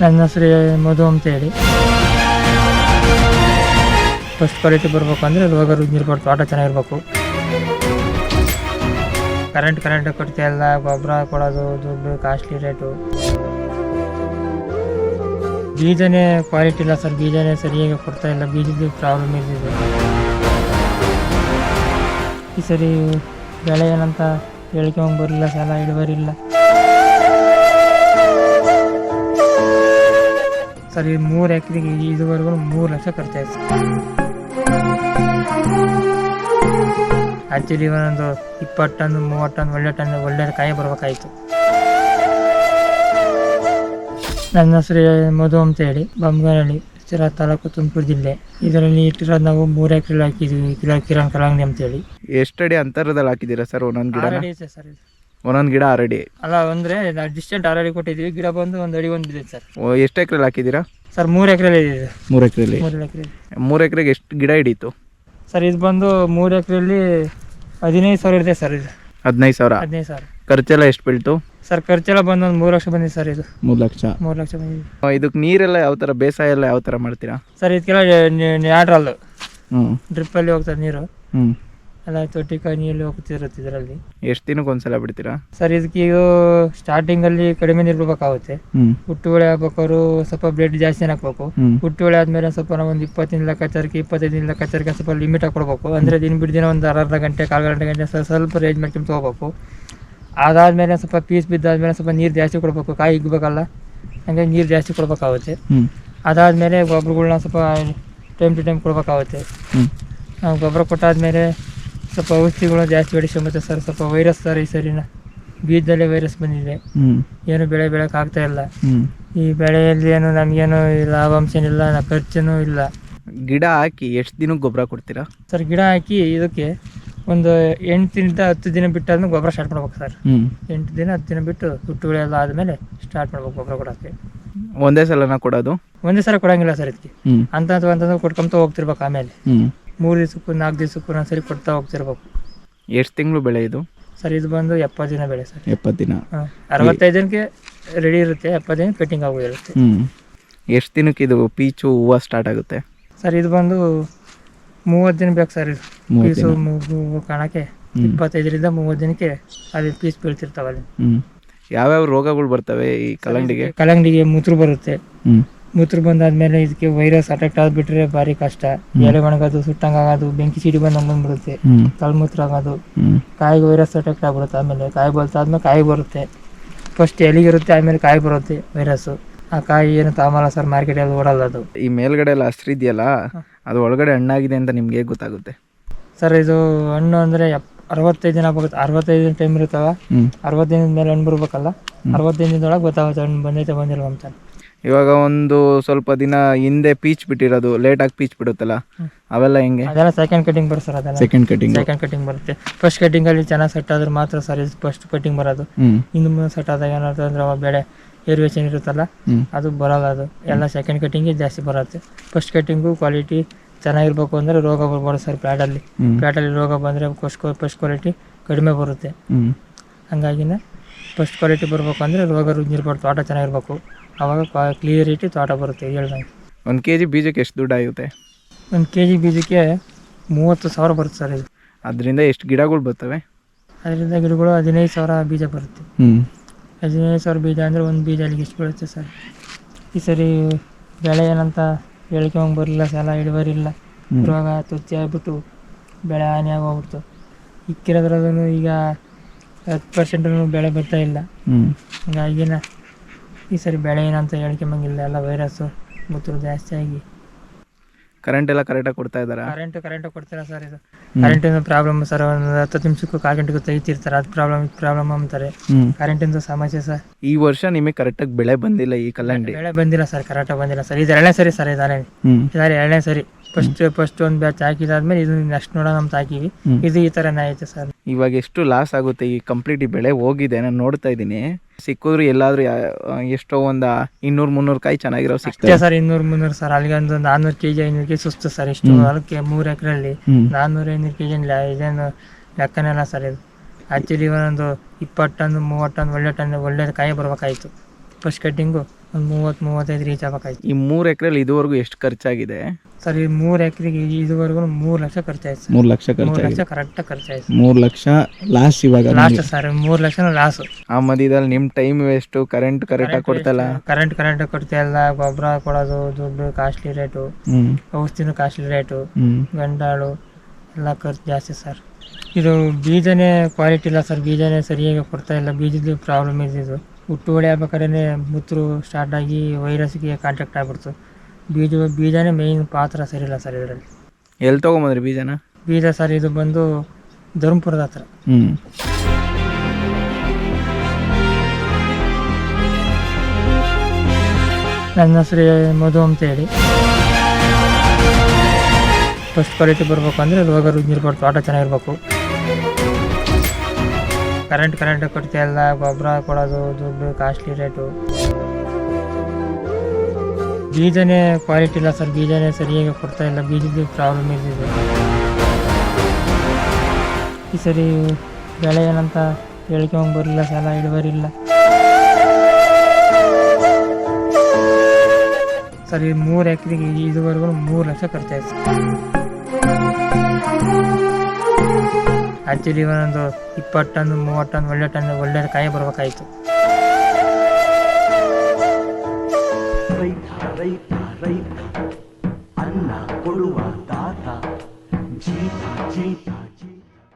ನನ್ನ ಹೆಸರು ಮಧು ಅಂತ ಹೇಳಿ. ಫಸ್ಟ್ ಕ್ವಾಲಿಟಿ ಬರಬೇಕು ಅಂದರೆ ರೋಗ ರುಜಿನ ಇರ್ಬಾರ್ದು, ತೋಟ ಚೆನ್ನಾಗಿರ್ಬೇಕು. ಕರೆಂಟ್ ಕೊಡ್ತಾ ಇಲ್ಲ, ಗೊಬ್ಬರ ಕೊಡೋದು ದುಡ್ಡು ಕಾಸ್ಟ್ಲಿ ರೇಟು. ಬೀಜನೇ ಕ್ವಾಲಿಟಿ ಇಲ್ಲ ಸರ್, ಬೀಜನೇ ಸರಿಯಾಗಿ ಕೊಡ್ತಾ ಇಲ್ಲ, ಬೀಜದ ಪ್ರಾಬ್ಲಮ್ ಇದೆ. ಈ ಸರಿ ಬೆಳೆ ಏನಂತ ಹೇಳ್ಕೊಂಡ್ ಬರಲಿಲ್ಲ, ಸಾಲ ಇಳುವರಿಲ್ಲ ಸರ್. ಈ 3 ಎಕರೆಗೆ ಇದುವರೆಗೂ 3 ಲಕ್ಷ ಖರ್ಚಾಯ್ತು. ಆ್ಯಕ್ಚುಲಿ ಒಂದು 20 ಟನ್ 30 ಟನ್ ಒಳ್ಳೆ ಕಾಯಿ ಬರ್ಬೇಕಾಯ್ತು. ನನ್ನ ಹೆಸರು ಮಧು ಅಂತ ಹೇಳಿ, ಬೊಮ್ಮನಹಳ್ಳಿ, ಸಿರಾ ತಾಲೂಕು, ತುಮಕೂರು ಜಿಲ್ಲೆ. ಇದರಲ್ಲಿ ಇಟ್ಟಿರೋದು ನಾವು 3 ಎಕರೆ ಹಾಕಿದ್ದೀವಿ. ಕಿರಣ್ ಕಲಾಂಗಡಿ ಅಂತೇಳಿ. ಎಷ್ಟು ಅಡಿ ಅಂತರದಲ್ಲಿ ಹಾಕಿದ್ದೀರಾ ಸರ್ ಒಂದೊಂದು ಗಿಡ? 6 ಅಡಿ ಇದೆ ಸರ್. ಒಂದೊಂದು ಗಿಡ 6 ಅಡಿ ಅಲ್ಲ, ಅಂದರೆ ಡಿಸ್ಟೆಂಟ್ 6 ಅಡಿ ಕೊಟ್ಟಿದ್ದೀವಿ. ಗಿಡ ಬಂದು 1 ಅಡಿ ಒಂದು ಬಿದ್ದಿದೆ ಸರ್. ಎಷ್ಟು ಎಕರೆಲಿ ಹಾಕಿದ್ದೀರಾ ಸರ್? 3 ಎಕರೆಲಿ ಇದೆ. 3 ಎಕರೆಲಿ? 3 ಎಕರೆಗೆ ಎಷ್ಟು ಗಿಡ ಹಿಡೀತು ಸರ್? ಇದು ಬಂದು 3 ಎಕರೆಯಲ್ಲಿ 15,000 ಇದೆ ಸರ್. ಇದು 15,000. ಖರ್ಚೆಲ್ಲ ಎಷ್ಟು ಬೀಳ್ತು ಸರ್? ಖರ್ಚೆಲ್ಲ ಬಂದು ಒಂದು 3 ಲಕ್ಷ ಬಂದಿದೆ ಸರ್. ಇದು 3 ಲಕ್ಷ ಬಂದಿದೆ. ಇದಕ್ಕೆ ನೀರೆಲ್ಲ ಯಾವ ಥರ, ಬೇಸಾಯ ಎಲ್ಲ ಯಾವ ಥರ ಮಾಡ್ತೀರಾ ಸರ್? ಇದಕ್ಕೆಲ್ಲ ನ್ಯಾಡ್ರಲ್ಲು ಡ್ರಿಪ್ಪಲ್ಲಿ ಹೋಗ್ತದೆ ನೀರು. ಎಲ್ಲ ತೊಟ್ಟಿಕಾಯಿ ನೀರಲ್ಲಿ ಹೋಗ್ತಿರುತ್ತೆ ಇದರಲ್ಲಿ. ಎಷ್ಟು ದಿನಕ್ಕೆ ಒಂದ್ಸಲ ಬಿಡ್ತೀರಾ ಸರ್? ಇದಕ್ಕೆ ಈಗ ಸ್ಟಾರ್ಟಿಂಗಲ್ಲಿ ಕಡಿಮೆ ನೀರು ಬಿಡ್ಬೇಕಾಗುತ್ತೆ. ಹುಟ್ಟು ಬೆಳೆ ಹಾಕ್ಬೇಕಾದ್ರು ಸ್ವಲ್ಪ ಬ್ಲಡ್ ಜಾಸ್ತಿ ಹಾಕ್ಬೇಕು. ಹುಟ್ಟು ಬೆಳೆ ಆದ್ಮೇಲೆ ಸ್ವಲ್ಪ ನಾವು ಒಂದು 20 ದಿನ ಲೆಕ್ಕಾಚಾರಕ್ಕೆ 25 ದಿನ ಲೆಕ್ಕಾಚಾರಕ್ಕೆ ಸ್ವಲ್ಪ ಲಿಮಿಟ್ ಹಾಕೊಡ್ಬೇಕು. ಅಂದರೆ ದಿನ ಬಿಟ್ಟು ದಿನ ಒಂದು ಅರ್ಧ ಗಂಟೆ ಕಾಲು ಗಂಟೆ ಸ್ವಲ್ಪ ರೇಂಜ್ ಮಾಡ್ಕೊಂಡು ತೊಗೋಬೇಕು. ಅದಾದಮೇಲೆ ಸ್ವಲ್ಪ ಪೀಸ್ ಬಿದ್ದಾದ್ಮೇಲೆ ಸ್ವಲ್ಪ ನೀರು ಜಾಸ್ತಿ ಕೊಡಬೇಕು, ಕಾಯಿ ಇಗ್ಬೇಕಲ್ಲ, ಹಂಗಾಗಿ ನೀರು ಜಾಸ್ತಿ ಕೊಡ್ಬೇಕಾಗುತ್ತೆ. ಅದಾದಮೇಲೆ ಗೊಬ್ಬರಗಳ್ನ ಸ್ವಲ್ಪ ಟೈಮ್ ಟು ಟೈಮ್ ಕೊಡ್ಬೇಕಾಗುತ್ತೆ. ನಾವು ಗೊಬ್ಬರ ಕೊಟ್ಟಾದ್ಮೇಲೆ ಸ್ವಲ್ಪ ಔಷಧಿಗಳು ಜಾಸ್ತಿ ಹೊಡಿಸ್ಕೊಂಬತ್ತೆ ಸರ್. ಸ್ವಲ್ಪ ವೈರಸ್ ಸರ್, ಈ ಸರಿನ ಬೀಜದಲ್ಲೇ ವೈರಸ್ ಬಂದಿದೆ. ಏನು ಬೆಳೆ ಬೆಳೆಯೋಕ್ಕಾಗ್ತಾ ಇಲ್ಲ. ಈ ಬೆಳೆಯಲ್ಲಿ ಏನು ನಮಗೇನು ಲಾಭಾಂಶ ಇಲ್ಲ, ಖರ್ಚನೂ ಇಲ್ಲ. ಗಿಡ ಹಾಕಿ ಎಷ್ಟು ದಿನಕ್ಕೆ ಗೊಬ್ಬರ ಕೊಡ್ತೀರಾ ಸರ್? ಗಿಡ ಹಾಕಿ ಇದಕ್ಕೆ ಒಂದು 8 ದಿನದಿಂದ 10 ದಿನ ಬಿಟ್ಟಾದ್ಮೇಲೆ ಗೊಬ್ಬರ ಸ್ಟಾರ್ಟ್ ಮಾಡ್ಬೇಕು ಸರ್. 8 ದಿನ 10 ದಿನ ಬಿಟ್ಟು ಹುಟ್ಟು ಬೆಳೆ ಎಲ್ಲ ಆದಮೇಲೆ ಸ್ಟಾರ್ಟ್ ಮಾಡ್ಬೇಕು ಗೊಬ್ಬರ ಕೊಡೋಕ್ಕೆ. ಒಂದೇ ಸಲನ ಕೊಡೋದು? ಒಂದೇ ಸಲ ಕೊಡಂಗಿಲ್ಲ ಸರ್. ಇದಕ್ಕೆ ಅಂತಂದ್ರೆ ಕೊಡ್ಕೊಂತ ಹೋಗ್ತಿರ್ಬೇಕು. ಆಮೇಲೆ 3 ದಿವಸಕ್ಕೂ 4 ದಿವಸಕ್ಕೂ ಒಂದ್ಸರಿ ಕೊಡ್ತಾ ಹೋಗ್ತಿರ್ಬೇಕು. ಎಷ್ಟು ತಿಂಗಳು ಬೆಳೆ ಇದು ಸರ್? ಇದು ಬಂದು 70 ದಿನ ಬೆಳೆ ಸರ್. 70 ದಿನ? 65 ದಿನಕ್ಕೆ ರೆಡಿ ಇರುತ್ತೆ, 70 ದಿನ ಕಟಿಂಗ್ ಆಗೋದಿರುತ್ತೆ. ಎಷ್ಟು ದಿನಕ್ಕೆ ಇದು ಪೀಚು ಹೂವು ಸ್ಟಾರ್ಟ್ ಆಗುತ್ತೆ ಸರ್? ಇದು ಬಂದು 30 ದಿನ ಬೇಕು ಸರ್. ಇದು ಪೀಸು ಕಾಣಕ್ಕೆ 25ರಿಂದ 30 ದಿನಕ್ಕೆ ಅಲ್ಲಿ ಪೀಸ್ ಬೀಳ್ತಿರ್ತಾವಲ್ಲಿ. ಯಾವ್ಯಾವ ರೋಗಗಳು ಬರ್ತವೆ ಈ ಕಲ್ಲಂಗಡಿಗೆ ಮೂತ್ರ ಬರುತ್ತೆ. ಮೂತ್ರ ಬಂದಾದ್ಮೇಲೆ ಇದಕ್ಕೆ ವೈರಸ್ ಅಟ್ಯಾಕ್ ಆಗ್ಬಿಟ್ರೆ ಭಾರಿ ಕಷ್ಟ. ಎಲೆ ಒಣಗೋದು, ಸುಟ್ಟಂಗಾಗೋದು, ಬೆಂಕಿ ಸಿಡಿ ಬಂದ್ಬಿಡುತ್ತೆ, ತಲೆಮೂತ್ರ ಆಗೋದು. ಕಾಯಿಗೆ ವೈರಸ್ ಅಟ್ಯಾಕ್ ಆಗ್ಬಿಡುತ್ತೆ. ಆಮೇಲೆ ಕಾಯಿ ಬಲ್ತಾದ್ಮೇಲೆ ಕಾಯಿ ಬರುತ್ತೆ. ಫಸ್ಟ್ ಎಲಿಗಿರುತ್ತೆ, ಆಮೇಲೆ ಕಾಯಿ ಬರುತ್ತೆ ವೈರಸ್ಸು. ಆ ಕಾಯಿ ಏನು ತಾಮಲ್ಲ ಸರ್, ಮಾರ್ಕೆಟಲ್ಲಿ ಓಡಲ್ಲ ಅದು. ಈ ಮೇಲ್ಗಡೆ ಎಲ್ಲ ಹಸ್ರು ಇದೆಯಲ್ಲ, ಅದು ಒಳಗಡೆ ಹಣ್ಣಾಗಿದೆ ಅಂತ ನಿಮ್ಗೆ ಹೇಗೆ ಗೊತ್ತಾಗುತ್ತೆ ಸರ್? ಇದು ಹಣ್ಣು ಅಂದರೆ 65 ದಿನ ಆಗುತ್ತೆ. 65 ದಿನ ಟೈಮ್ ಇರುತ್ತವ. 60 ದಿನದ ಮೇಲೆ ಹಣ್ಣು ಬರ್ಬೇಕಲ್ಲ, 65 ದಿನದೊಳಗೆ ಗೊತ್ತಾಗುತ್ತೆ ಹಣ್ಣು ಬಂದೈತೆ ಬಂದಿಲ್ಲ ಅಂತ. ಇವಾಗ ಒಂದು ಸ್ವಲ್ಪ ದಿನ ಹಿಂದೆ ಪೀಚ್ ಬಿಟ್ಟಿರೋದು, ಲೇಟಾಗಿ ಪೀಚ್ ಬಿಡುತ್ತಲ್ಲ, ಅವೆಲ್ಲ ಹೆಂಗೆ? ಅದೆಲ್ಲ ಸೆಕೆಂಡ್ ಕಟಿಂಗ್ ಬರುತ್ತೆ ಸರ್. ಅದೆಲ್ಲ ಸೆಕೆಂಡ್ ಕಟಿಂಗ್ ಬರುತ್ತೆ. ಫಸ್ಟ್ ಕಟಿಂಗಲ್ಲಿ ಚೆನ್ನಾಗಿ ಸೆಟ್ ಆದ್ರೆ ಮಾತ್ರ ಸರ್ ಇದು ಫಸ್ಟ್ ಕಟಿಂಗ್ ಬರೋದು. ಇನ್ನು ಮುಂದೆ ಸೆಟ್ ಆದಾಗ ಏನಾದ್ರು ಅಂದ್ರೆ ಬೆಳೆ ಏರ್ವೇಷನ್ ಇರುತ್ತಲ್ಲ, ಅದು ಬರೋಲ್ಲ. ಅದು ಎಲ್ಲ ಸೆಕೆಂಡ್ ಕಟಿಂಗಿಗೆ ಜಾಸ್ತಿ ಬರುತ್ತೆ. ಫಸ್ಟ್ ಕಟಿಂಗು ಕ್ವಾಲಿಟಿ ಚೆನ್ನಾಗಿರ್ಬೇಕು ಅಂದರೆ ರೋಗ ಬರ್ಬಾರ್ದು ಸರ್. ಪ್ಲಾಟಲ್ಲಿ ರೋಗ ಬಂದರೆ ಫಸ್ಟ್ ಕ್ವಾಲಿಟಿ ಕಡಿಮೆ ಬರುತ್ತೆ. ಹಂಗಾಗಿನೇ ಫಸ್ಟ್ ಕ್ವಾಲಿಟಿ ಬರಬೇಕು ಅಂದರೆ ರೋಗ ರುಜಿನ ಇರ್ಬಾರ್ದು, ತೋಟ ಚೆನ್ನಾಗಿರ್ಬೇಕು. ಆವಾಗ ಕ್ಲಿಯರಿಟಿ ತೋಟ ಬರುತ್ತೆ. ಹೇಳ್ದಂಗೆ 1 kg ಬೀಜಕ್ಕೆ ಎಷ್ಟು ದುಡ್ಡು ಆಗುತ್ತೆ? 1 kg ಬೀಜಕ್ಕೆ 30,000 ಬರುತ್ತೆ ಸರ್. ಇದು ಅದರಿಂದ ಎಷ್ಟು ಗಿಡಗಳು ಬರ್ತವೆ? ಅದರಿಂದ ಗಿಡಗಳು 15,000 ಬೀಜ ಬರುತ್ತೆ. 15,000 ಬೀಜ ಅಂದರೆ ಒಂದು ಬೀಜ ಅಲ್ಲಿಗೆ ಎಷ್ಟು ಬೀಳುತ್ತೆ ಸರ್? ಈ ಸರಿ ಬೆಳೆ ಏನಂತ ಹೇಳ್ಕೊಂಡ್ ಬರಲಿಲ್ಲ, ಸಾಲ ಇಳುವರಿಲ್ಲ, ರೋಗ ತುಚ್ಚಿ ಆಗ್ಬಿಟ್ಟು ಬೆಳೆ ಹಾನಿ ಆಗೋಗ್ಬಿಡ್ತು. ಇಕ್ಕಿರೋದ್ರಲ್ಲೂ ಈಗ 10% ಬೆಳೆ ಬರ್ತಾ ಇಲ್ಲ. ಹಂಗಾಗಿನ ಈ ಸರಿ ಬೆಳೆ ಏನಂತ ಹೇಳ್ಕೊಂಬಂಗಿಲ್ಲ. ಎಲ್ಲ ವೈರಸ್ಸು ಮೂತ್ರ ಜಾಸ್ತಿ ಆಗಿ. ಕರೆಂಟ್ ಎಲ್ಲ ಕರೆಕ್ಟಾಗಿ ಕೊಡ್ತಾ ಇದ್ದಾರಾ? ಕರೆಂಟ್ ಕೊಡ್ತೀರಾ ಸರ್? ಇದು ಕರೆಂಟಿಂದ ಪ್ರಾಬ್ಲಮ್ ಸರ್. ಒಂದು 10 ನಿಮಿಷಕ್ಕೂ 4 ಗಂಟೆಗೂ ತೆಗಿತಿರ್ತಾರೆ. ಅದು ಪ್ರಾಬ್ಲಮ್ ಅಂತಾರೆ. ಕರೆಂಟಿಂದ ಸಮಸ್ಯೆ ಸರ್. ಈ ವರ್ಷ ನಿಮಗೆ ಕರೆಕ್ಟಾಗಿ ಬೆಳೆ ಬಂದಿಲ್ಲ ಈ ಕಲ್ಲಂಗಡಿ? ಬೆಳೆ ಬಂದಿಲ್ಲ ಸರ್, ಕರೆಕ್ಟಾಗಿ ಬಂದಿಲ್ಲ ಸರ್. ಇದು 2ನೇ ಸರಿ ಸರ್. ಇದಾರೆ 2ನೇ ಸರಿ. ಫಸ್ಟ್ ಒಂದು ಬ್ಯಾಚ್ ಹಾಕಿದಾದ್ಮೇಲೆ ಇದು ನೆಕ್ಸ್ಟ್ ನೋಡೋಣ ಅಂತ ಹಾಕಿವಿ. ಇದು ಈ ಥರನೇ ಆಯ್ತು ಸರ್. ಇವಾಗ ಎಷ್ಟು ಲಾಸ್ ಆಗುತ್ತೆ ಈ ಕಂಪ್ಲೀಟ್ ಈ ಬೆಳೆ ಹೋಗಿದೆ? ನಾನು ನೋಡ್ತಾ ಇದ್ದೀನಿ, ಸಿಕ್ಕಿದ್ರು ಎಲ್ಲಾದ್ರೂ ಎಷ್ಟೋ ಒಂದು 200-300 ಕಾಯಿ ಚೆನ್ನಾಗಿರೋ ಸಿಗ್ತದೆ ಸರ್. 200-300 ಸರ್. ಅಲ್ಲಿಗೆ ಒಂದು 400 kg 500 kg ಸುಸ್ತು ಸರ್. ಇಷ್ಟು ಹೊಲಕ್ಕೆ 3 ಎಕರೆಯಲ್ಲಿ 400-500 kg ಇದೇನು ಲೆಕ್ಕನೆಲ್ಲ ಸರ್. ಇದು ಆ್ಯಕ್ಚುಲಿ ಒಂದು 20 ಟನ್ 30 ಟನ್ ಒಳ್ಳೆ ಕಾಯಿ ಬರ್ಬೇಕಾಯ್ತು. ಫಸ್ಟ್ ಕಟ್ಟಿಂಗು ಒಂದು 30-35 ರೀಚ್ ಆಗ್ಬೇಕಾಯ್ತು. ಈ 3 ಎಕರೆಲಿ ಇದುವರೆಗೂ ಎಷ್ಟು ಖರ್ಚಾಗಿದೆ ಸರ್ ಈ 3 ಎಕರೆಗೆ ಇದುವರೆಗೂ 3 ಲಕ್ಷ ಖರ್ಚಾಯ್ತು ಸರ್. 3 ಲಕ್ಷ 3 ಲಕ್ಷ ಖರ್ಚಾಗಿದೆ. ಕರೆಕ್ಟ್ ಖರ್ಚಾಯ್ತು. 3 ಲಕ್ಷ ಲಾಸ್ಟ್ ಇವಾಗ ಲಾಸ್ಟ್ ಸರ್ 3 ಲಕ್ಷ ಲಾಸ್. ಆ ಮಧ್ಯದಲ್ಲಿ ನಿಮ್ಮ ಟೈಮ್ ವೇಸ್ಟು, ಕರೆಂಟ್ ಕರೆಕ್ಟಾಗಿ ಕೊಡ್ತಲ್ಲ. ಕರೆಂಟ್ ಕೊಡ್ತಾ ಇಲ್ಲ, ಗೊಬ್ಬರ ಕೊಡೋದು ದುಡ್ಡು ಕಾಸ್ಟ್ಲಿ ರೇಟು, ಔಷಧಿನೂ ಕಾಸ್ಟ್ಲಿ ರೇಟು, ಗಂಡಾಳು ಎಲ್ಲ ಖರ್ಚು ಜಾಸ್ತಿ ಸರ್. ಇದು ಬೀಜನೇ ಕ್ವಾಲಿಟಿ ಇಲ್ಲ ಸರ್, ಬೀಜನೇ ಸರಿಯಾಗಿ ಕೊಡ್ತಾ ಇಲ್ಲ, ಬೀಜದ ಪ್ರಾಬ್ಲಮ್ ಇದ್ದಿದ್ದು. ಹುಟ್ಟು ಹೊಳೆ ಆಗ್ಬೇಕಾದ್ರೆ ಮುತ್ತರು ಸ್ಟಾರ್ಟ್ ಆಗಿ ವೈರಸ್ಗೆ ಕಾಂಟ್ಯಾಕ್ಟ್ ಆಗ್ಬಿಡ್ತು. ಬೀಜನೇ ಮೇಯ್ನ್ ಪಾತ್ರ ಸರಿ ಇಲ್ಲ ಸರ್ ಇದರಲ್ಲಿ. ಎಲ್ಲಿ ತೊಗೊಂಬಂದ್ರಿ ಬೀಜನ? ಬೀಜ ಸರ್ ಇದು ಬಂದು ಧರ್ಮಪುರದ ಹತ್ರ. ನನ್ನ ಹೆಸರು ಮಧು ಅಂತ ಹೇಳಿ. ಫಸ್ಟ್ ಕ್ವಾಲಿಟಿ ಬರಬೇಕು ಅಂದರೆ ರೋಗ ರುಜಿನ ಇರ್ಬಾರ್ದು, ತೋಟ ಚೆನ್ನಾಗಿರ್ಬೇಕು. ಕರೆಂಟ್ ಕೊಡ್ತಾ ಇಲ್ಲ, ಗೊಬ್ಬರ ಕೊಡೋದು ದುಡ್ಡು ಕಾಸ್ಟ್ಲಿ ರೇಟು. ಬೀಜನೇ ಕ್ವಾಲಿಟಿ ಇಲ್ಲ ಸರ್, ಬೀಜನೇ ಸರಿಯಾಗಿ ಕೊಡ್ತಾ ಇಲ್ಲ, ಬೀಜದ ಪ್ರಾಬ್ಲಮ್ ಇದ್ದಿದ್ದು. ಈ ಸರಿ ಬೆಳೆ ಏನಂತ ಹೇಳ್ಕೊಂಡ್ ಬರಲಿಲ್ಲ, ಸಾಲ ಇಳುವರಿ ಇಲ್ಲ ಸರ್. ಈ 3 ಎಕರೆಗೆ ಇದುವರೆಗೂ 3 ಲಕ್ಷ ಖರ್ಚಾಯ್ತು. ಆ್ಯಕ್ಚುಲಿ ಒಂದೊಂದು 20 ಟನ್ 30 ಟನ್ ಒಳ್ಳೆ ಕಾಯಿ ಬರ್ಬೇಕಾಯ್ತು. ರೈತ ಅನ್ನ ಕೊಡುವ ದಾತ ಜೀತ